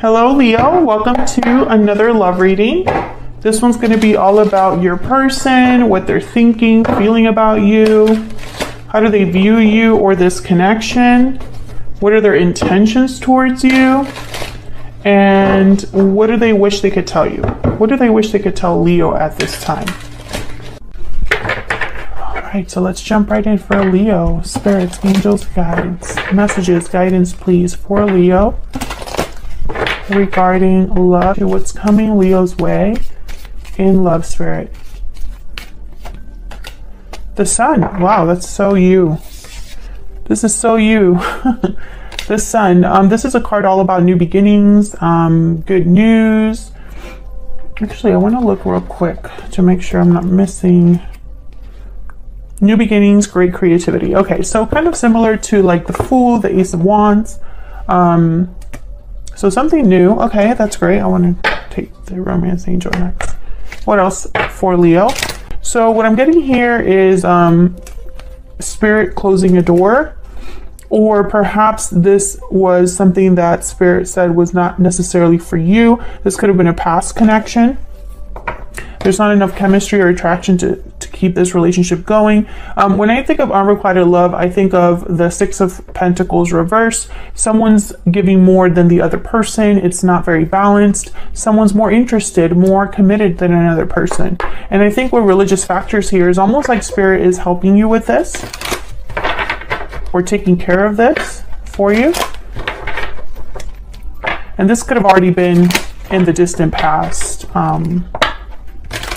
Hello, Leo. Welcome to another love reading. This one's going to be all about your person, what they're thinking, feeling about you. How do they view you or this connection? What are their intentions towards you? And what do they wish they could tell you? What do they wish they could tell Leo at this time? All right, so let's jump right in for Leo. Spirits, angels, guides, messages, guidance, please, for Leo regarding love. What's coming Leo's way in love, spirit? The Sun. Wow, that's so you. This is so you. The Sun. This is a card all about new beginnings, good news. Actually, I want to look real quick to make sure I'm not missing. New beginnings, great creativity. Okay, so kind of similar to like the Fool, the Ace of Wands. So something new. Okay, that's great. I want to take the Romance Angel next. What else for Leo? So what I'm getting here is Spirit closing a door. Or perhaps this was something that Spirit said was not necessarily for you. This could have been a past connection. There's not enough chemistry or attraction to keep this relationship going. When I think of unrequited love, I think of the Six of Pentacles reverse. Someone's giving more than the other person. It's not very balanced. Someone's more interested, more committed than another person. And I think with religious factors here is almost like Spirit is helping you with this. Or taking care of this for you. And this could have already been in the distant past.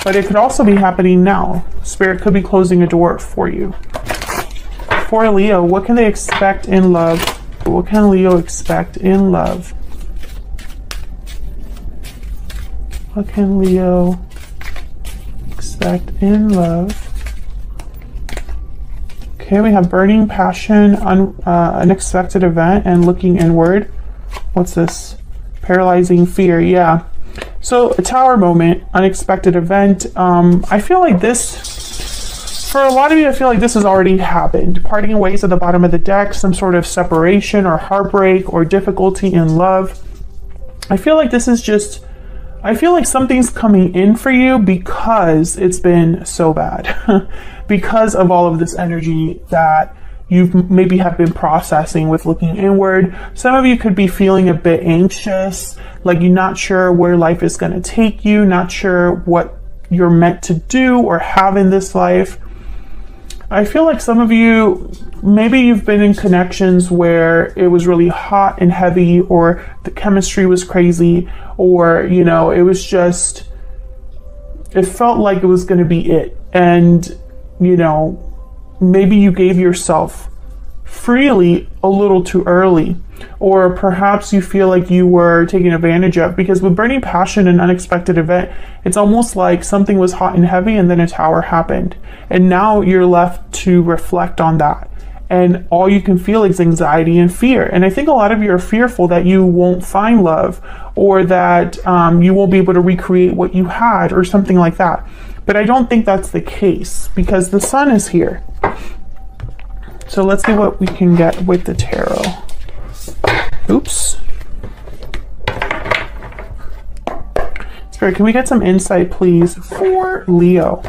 But it could also be happening now. Spirit could be closing a door for you. For Leo, what can they expect in love? What can Leo expect in love? What can Leo expect in love? Okay, we have burning passion, unexpected event, and looking inward. What's this? Paralyzing fear, yeah. So a Tower moment, unexpected event. I feel like this, for a lot of you, I feel like this has already happened. Parting ways at the bottom of the deck, some sort of separation or heartbreak or difficulty in love. I feel like this is just, I feel like something's coming in for you because it's been so bad. Because of all of this energy that you maybe have been processing with looking inward. Some of you could be feeling a bit anxious, like you're not sure where life is going to take you, not sure what you're meant to do or have in this life. I feel like some of you, maybe you've been in connections where it was really hot and heavy, or the chemistry was crazy, or, you know, it was just, it felt like it was going to be it. And, you know, maybe you gave yourself freely a little too early, or perhaps you feel like you were taken advantage of, because with burning passion and unexpected event, it's almost like something was hot and heavy and then a tower happened. And now you're left to reflect on that. And all you can feel is anxiety and fear. And I think a lot of you are fearful that you won't find love, or that you won't be able to recreate what you had, or something like that. But I don't think that's the case, because the Sun is here. So let's see what we can get with the tarot. Oops. Spirit, can we get some insight, please, for Leo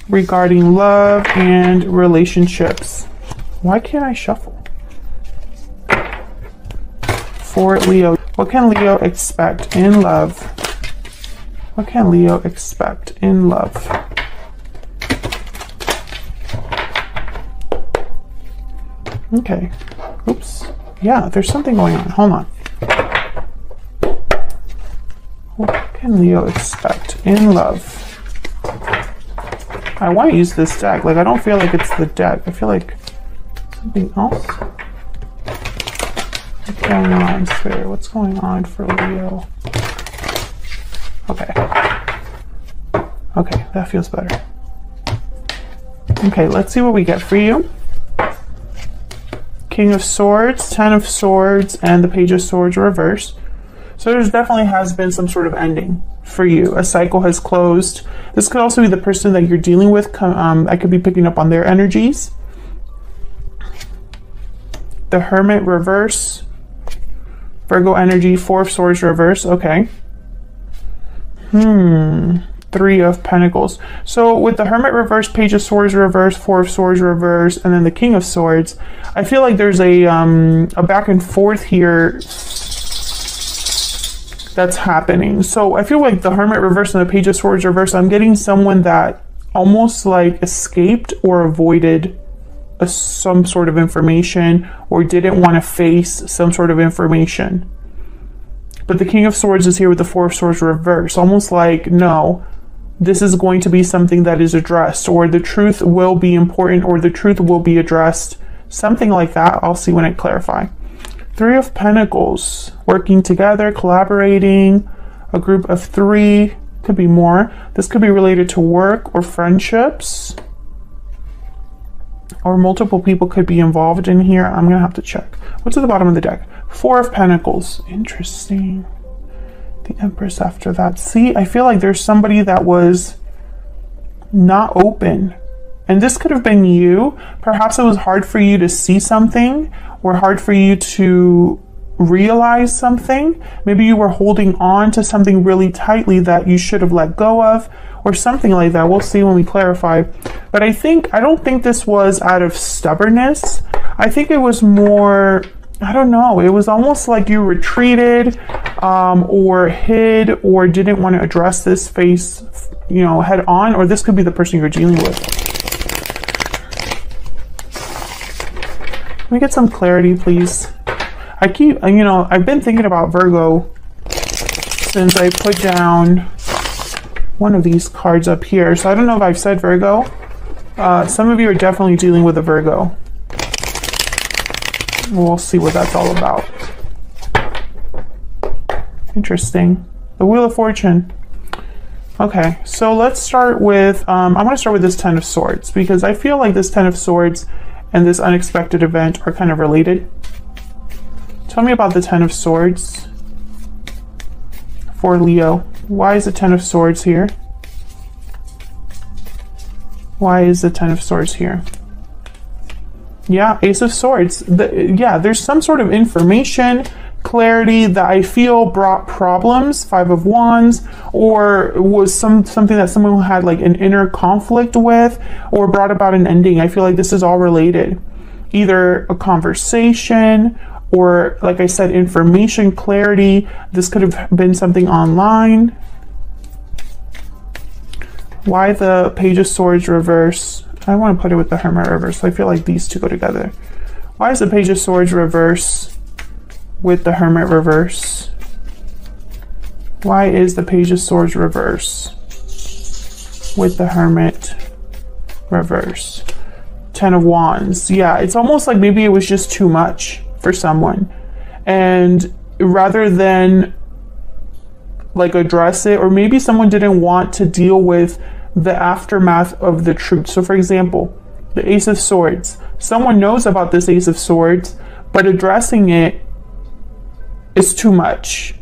regarding love and relationships? Why can't I shuffle? For Leo, what can Leo expect in love? What can Leo expect in love? Okay. Oops. Yeah, there's something going on. Hold on. What can Leo expect in love? I want to use this deck. Like, I don't feel like it's the deck. I feel like something else. What's going on, Spirit? What's going on for Leo? Okay. Okay, that feels better. Okay, let's see what we get for you. King of Swords, Ten of Swords, and the Page of Swords reverse. So there definitely has been some sort of ending for you. A cycle has closed. This could also be the person that you're dealing with. I could be picking up on their energies. The Hermit reverse. Virgo energy, Four of Swords reverse. Okay. Three of Pentacles. So with the Hermit reverse, Page of Swords reverse, Four of Swords reverse, and then the King of Swords, I feel like there's a back and forth here that's happening. So I feel like the Hermit reverse and the Page of Swords reverse, I'm getting someone that almost like escaped or avoided some sort of information or didn't want to face some sort of information. But the King of Swords is here with the Four of Swords reverse, almost like, no, this is going to be something that is addressed, or the truth will be important, or the truth will be addressed, something like that. I'll see when I clarify. Three of Pentacles, working together, collaborating, a group of three, could be more. This could be related to work or friendships, or multiple people could be involved in here. I'm gonna have to check. What's at the bottom of the deck? Four of Pentacles. Interesting. The Empress after that. See, I feel like there's somebody that was not open. And this could have been you. Perhaps it was hard for you to see something, or hard for you to realize something. Maybe you were holding on to something really tightly that you should have let go of, or something like that. We'll see when we clarify. But I don't think this was out of stubbornness. I think it was more, I don't know, it was almost like you retreated or hid or didn't want to address this face, head on, or this could be the person you're dealing with. Let me get some clarity, please. I've been thinking about Virgo since I put down one of these cards up here. So I don't know if I've said Virgo. Some of you are definitely dealing with a Virgo. We'll see what that's all about. Interesting. The Wheel of Fortune. Okay, so let's start with, I want to start with this Ten of Swords, because I feel like this Ten of Swords and this unexpected event are kind of related. Tell me about the Ten of Swords for Leo. Why is the Ten of Swords here? Why is the Ten of Swords here? Yeah, Ace of Swords. There's some sort of information, clarity that I feel brought problems. Five of Wands, or was something that someone had like an inner conflict with, or brought about an ending. I feel like this is all related. Either a conversation, or like I said, information, clarity. This could have been something online. Why the Page of Swords reverse? I want to put it with the Hermit reverse. I feel like these two go together. Why is the Page of Swords reverse with the Hermit reverse? Why is the Page of Swords reverse with the Hermit reverse? Ten of Wands. Yeah, it's almost like maybe it was just too much for someone, and rather than like address it, or maybe someone didn't want to deal with the aftermath of the truth. So for example, the Ace of Swords, someone knows about this Ace of Swords, but addressing it is too much.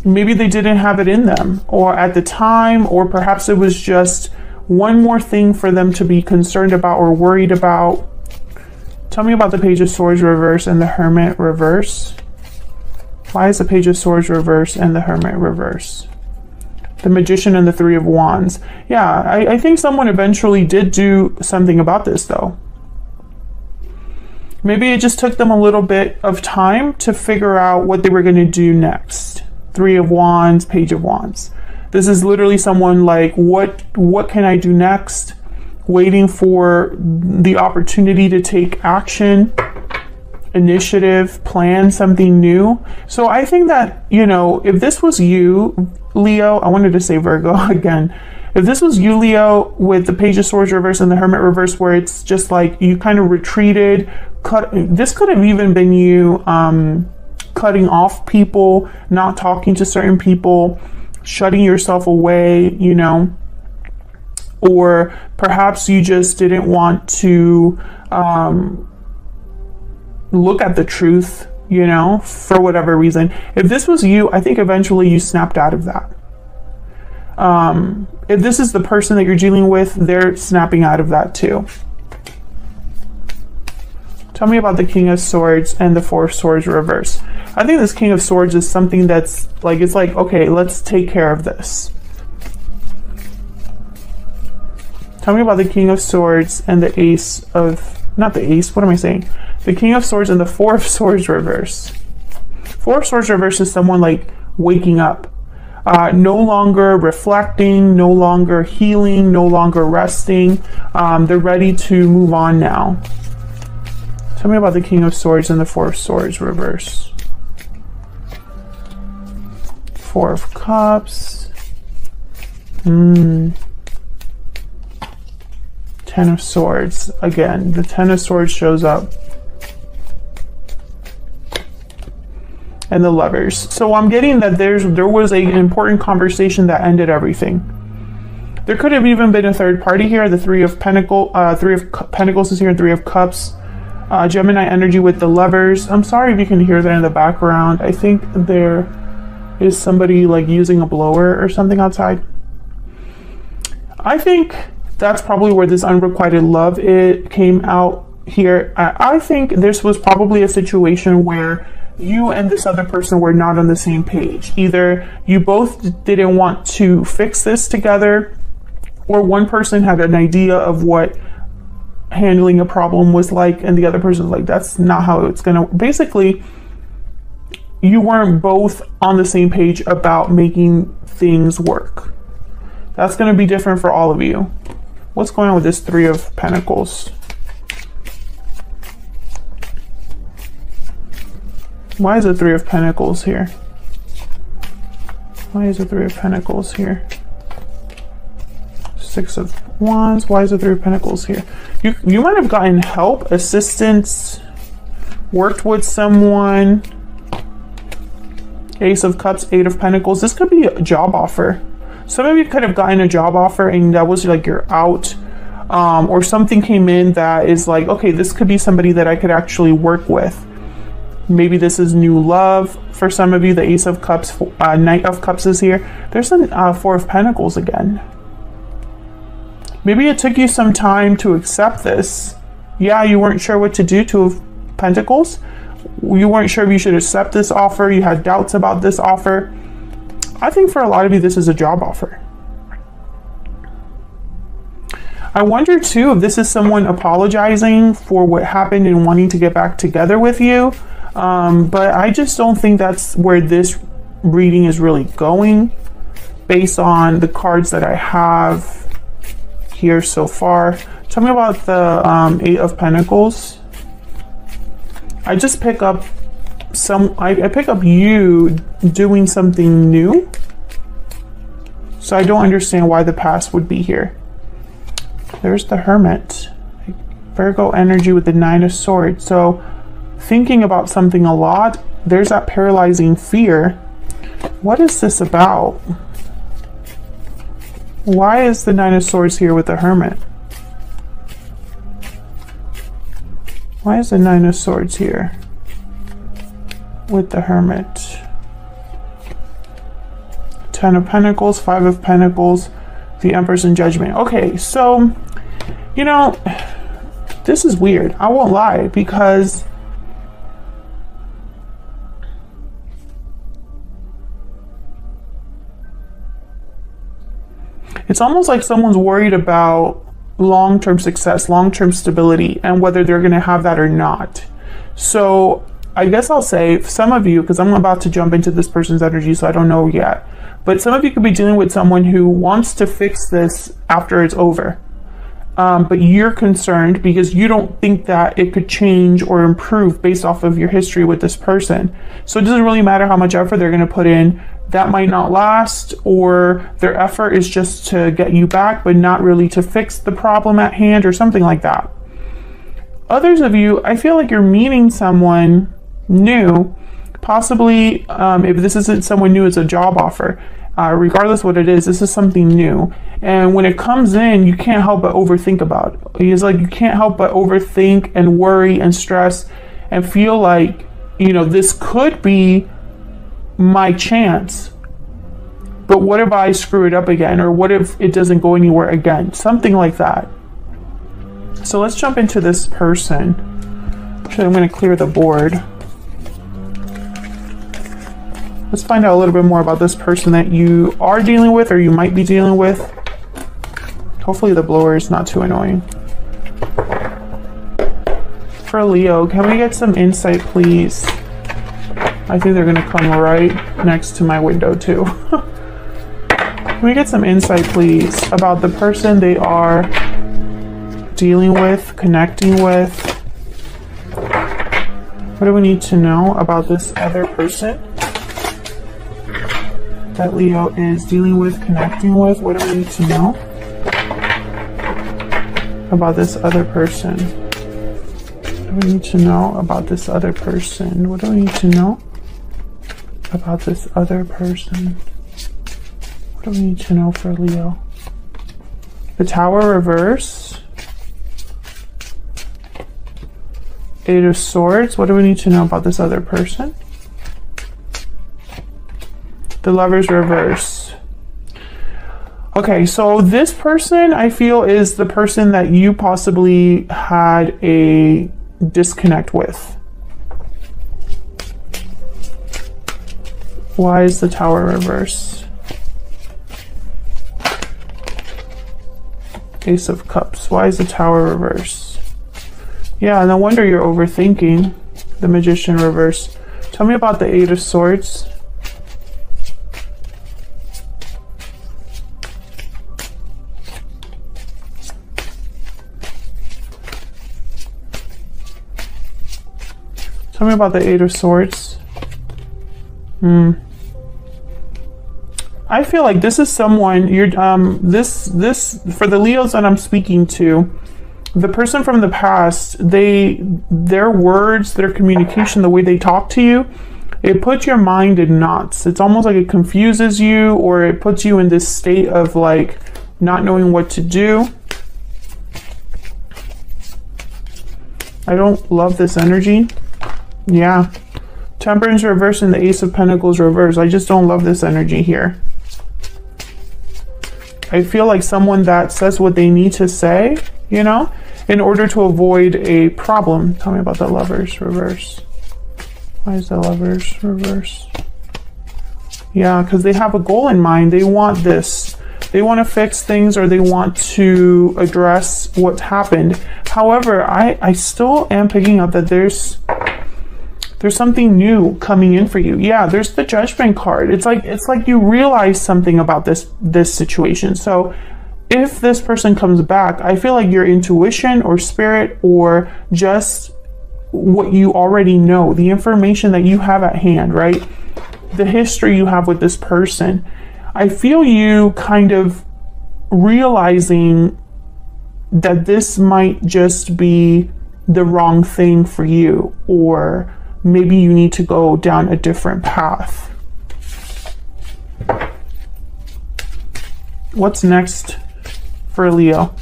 Maybe they didn't have it in them, or at the time, or perhaps it was just one more thing for them to be concerned about or worried about. Tell me about the Page of Swords reverse and the Hermit reverse. Why is the Page of Swords reverse and the Hermit reverse? The Magician and the Three of Wands. Yeah, I think someone eventually did do something about this though. Maybe it just took them a little bit of time to figure out what they were going to do next. Three of Wands, Page of Wands. This is literally someone like, what can I do next? Waiting for the opportunity to take action, initiative, plan something new. So I think that, if this was you, Leo, I wanted to say Virgo again. If this was you, Leo, with the Page of Swords reverse and the Hermit reverse, where it's just like you kind of retreated, this could have even been you cutting off people, not talking to certain people, shutting yourself away, or perhaps you just didn't want to look at the truth, for whatever reason. If this was you, I think eventually you snapped out of that. If this is the person that you're dealing with, they're snapping out of that too. Tell me about the King of Swords and the Four of Swords reverse. I think this King of Swords is something that's like, it's like, okay, let's take care of this. Tell me about the King of Swords and the Ace of, not the Ace, what am I saying? The King of Swords and the Four of Swords reverse. Four of Swords reverse is someone like waking up. No longer reflecting, no longer healing, no longer resting. They're ready to move on now. Tell me about the King of Swords and the Four of Swords reverse. Four of Cups. Ten of Swords. Again, the Ten of Swords shows up. And the Lovers. So I'm getting that there was an important conversation that ended everything. There could have even been a third party here. The Three of Pentacles is here, and Three of Cups. Gemini energy with the Lovers. I'm sorry if you can hear that in the background. I think there is somebody like using a blower or something outside. I think that's probably where this unrequited love came out here. I think this was probably a situation where you and this other person were not on the same page. Either you both didn't want to fix this together, or one person had an idea of what handling a problem was like, and the other person was like, that's not how it's gonna. Basically, you weren't both on the same page about making things work. That's gonna be different for all of you. What's going on with this Three of Pentacles? Why is the Three of Pentacles here? Why is the Three of Pentacles here? Six of Wands. Why is the Three of Pentacles here? You might have gotten help, assistance, worked with someone. Ace of Cups, Eight of Pentacles. This could be a job offer. Some of you could have gotten a job offer and that was like you're out. Or something came in that is like, okay, this could be somebody that I could actually work with. Maybe this is new love for some of you. The Ace of Cups, Knight of Cups is here. There's a Four of Pentacles again. Maybe it took you some time to accept this. Yeah, you weren't sure what to do. Two of Pentacles. You weren't sure if you should accept this offer. You had doubts about this offer. I think for a lot of you, this is a job offer. I wonder too if this is someone apologizing for what happened and wanting to get back together with you. But I just don't think that's where this reading is really going based on the cards that I have here so far. Tell me about the Eight of Pentacles. I just pick up I pick up you doing something new. So I don't understand why the past would be here. There's the Hermit. Virgo energy with the Nine of Swords. So thinking about something a lot. There's that paralyzing fear. What is this about? Why is the Nine of Swords here with the Hermit? Why is the Nine of Swords here with the Hermit? Ten of Pentacles, Five of Pentacles, the Empress and Judgment. Okay, so, you know, this is weird. I won't lie, because it's almost like someone's worried about long-term success, long-term stability, and whether they're going to have that or not. So I guess I'll say some of you, because I'm about to jump into this person's energy, so I don't know yet, but some of you could be dealing with someone who wants to fix this after it's over. But you're concerned because you don't think that it could change or improve based off of your history with this person. So it doesn't really matter how much effort they're going to put in. That might not last, or their effort is just to get you back, but not really to fix the problem at hand or something like that. Others of you, I feel like you're meeting someone new, possibly if this isn't someone new, it's a job offer. Regardless what it is, this is something new. And when it comes in, you can't help but overthink about it. It's like you can't help but overthink and worry and stress and feel like, you know, this could be my chance. But what if I screw it up again? Or what if it doesn't go anywhere again? Something like that. So let's jump into this person. Actually, I'm going to clear the board. Let's find out a little bit more about this person that you are dealing with or you might be dealing with. Hopefully the blower is not too annoying. For Leo, can we get some insight, please? I think they're going to come right next to my window, too. Can we get some insight, please, about the person they are dealing with, connecting with? What do we need to know about this other person that Leo is dealing with, connecting with? What do we need to know about this other person? What do we need to know about this other person? What do we need to know about this other person? What do we need to know for Leo? The Tower reverse. Eight of Swords. What do we need to know about this other person? The Lovers reverse. Okay, so this person I feel is the person that you possibly had a disconnect with. Why is the Tower reverse? Ace of Cups. Why is the Tower reverse? Yeah, no wonder you're overthinking. The Magician reverse. Tell me about the Eight of Swords. Tell me about the Eight of Swords. I feel like this is someone you're this for the Leos that I'm speaking to, the person from the past, their words, their communication, the way they talk to you, it puts your mind in knots. It's almost like it confuses you, or it puts you in this state of like not knowing what to do. I don't love this energy. Yeah. Temperance reverse and the Ace of Pentacles reverse. I just don't love this energy here. I feel like someone that says what they need to say, you know, in order to avoid a problem. Tell me about the Lovers reverse. Why is the Lovers reverse? Yeah, because they have a goal in mind. They want this. They want to fix things, or they want to address what's happened. However, I still am picking up that there's something new coming in for you. Yeah, there's the Judgment card. It's like you realize something about this situation. So if this person comes back, I feel like your intuition or spirit, or just what you already know, the information that you have at hand, right? The history you have with this person. I feel you kind of realizing that this might just be the wrong thing for you, or maybe you need to go down a different path. What's next for Leo?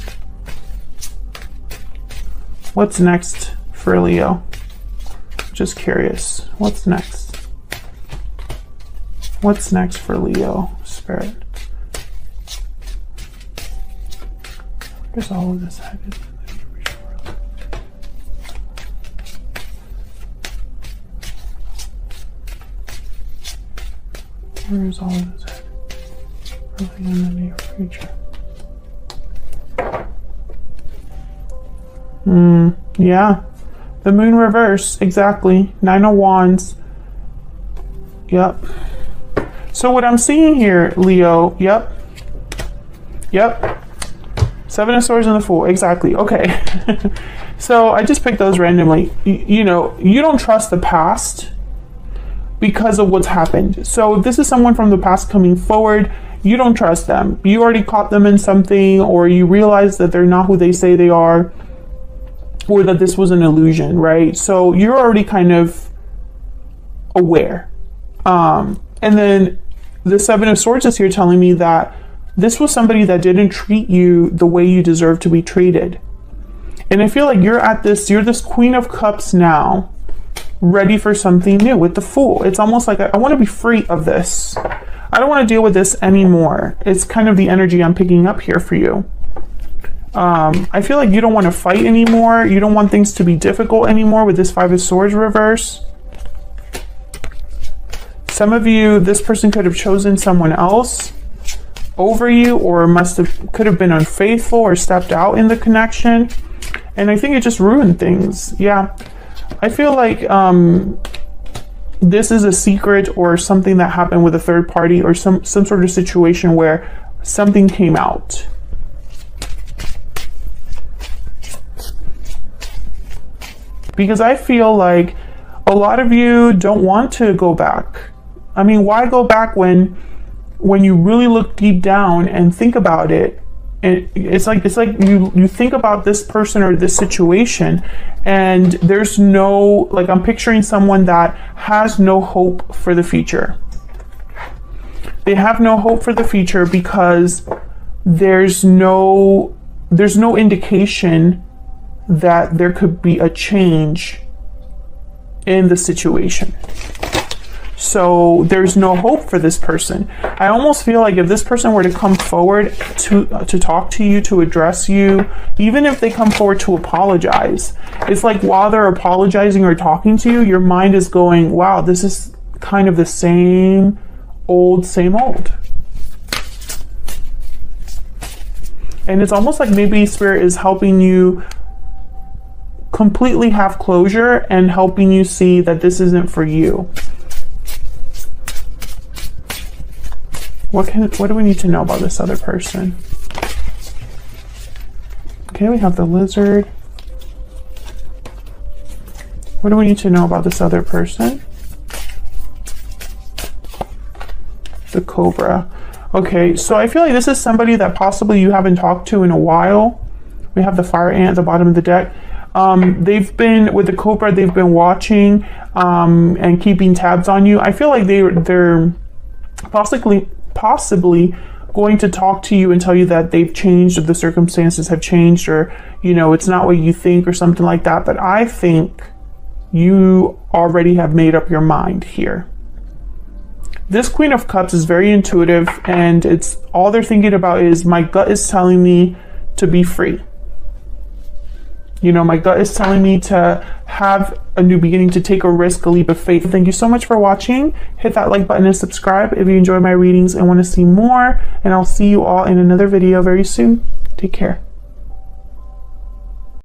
What's next for Leo? Just curious. What's next? What's next for Leo, Spirit? Where's all of this headed? Where is all of this headed? Early in the near future. Yeah. The Moon reverse, exactly. Nine of Wands. Yep. So what I'm seeing here, Leo, yep. Seven of Swords and the Fool, exactly. Okay. So I just picked those randomly. You know, you don't trust the past because of what's happened. So if this is someone from the past coming forward, you don't trust them. You already caught them in something, or you realize that they're not who they say they are, or that this was an illusion, right? So you're already kind of aware. And then the Seven of Swords is here telling me that this was somebody that didn't treat you the way you deserve to be treated. And I feel like you're this Queen of Cups now, ready for something new with the Fool. It's almost like I want to be free of this. I don't want to deal with this anymore. It's kind of the energy I'm picking up here for you. I feel like you don't want to fight anymore. You don't want things to be difficult anymore with this Five of Swords reverse. Some of you, this person could have chosen someone else over you, or could have been unfaithful or stepped out in the connection. And I think it just ruined things. Yeah. I feel like this is a secret or something that happened with a third party, or some sort of situation where something came out. Because I feel like a lot of you don't want to go back. I mean, why go back when you really look deep down and think about it? And it's like you think about this person or this situation, and there's no, like, I'm picturing someone that has no hope for the future. They have no hope for the future because there's no indication that there could be a change in the situation. So there's no hope for this person. I almost feel like if this person were to come forward to talk to you, to address you, even if they come forward to apologize, it's like while they're apologizing or talking to you, your mind is going, wow, this is kind of the same old. And it's almost like maybe Spirit is helping you completely have closure and helping you see that this isn't for you. What do we need to know about this other person? Okay, we have the Lizard. What do we need to know about this other person? The Cobra. Okay, so I feel like this is somebody that possibly you haven't talked to in a while. We have the Fire Ant at the bottom of the deck. They've been, with the Cobra, they've been watching and keeping tabs on you. I feel like they're possibly going to talk to you and tell you that they've changed, or the circumstances have changed, or, you know, it's not what you think, or something like that. But I think you already have made up your mind here. This Queen of Cups is very intuitive, and it's all they're thinking about is, my gut is telling me to be free. You know, my gut is telling me to have a new beginning, to take a risk, a leap of faith. Thank you so much for watching. Hit that like button and subscribe if you enjoy my readings and want to see more. And I'll see you all in another video very soon. Take care.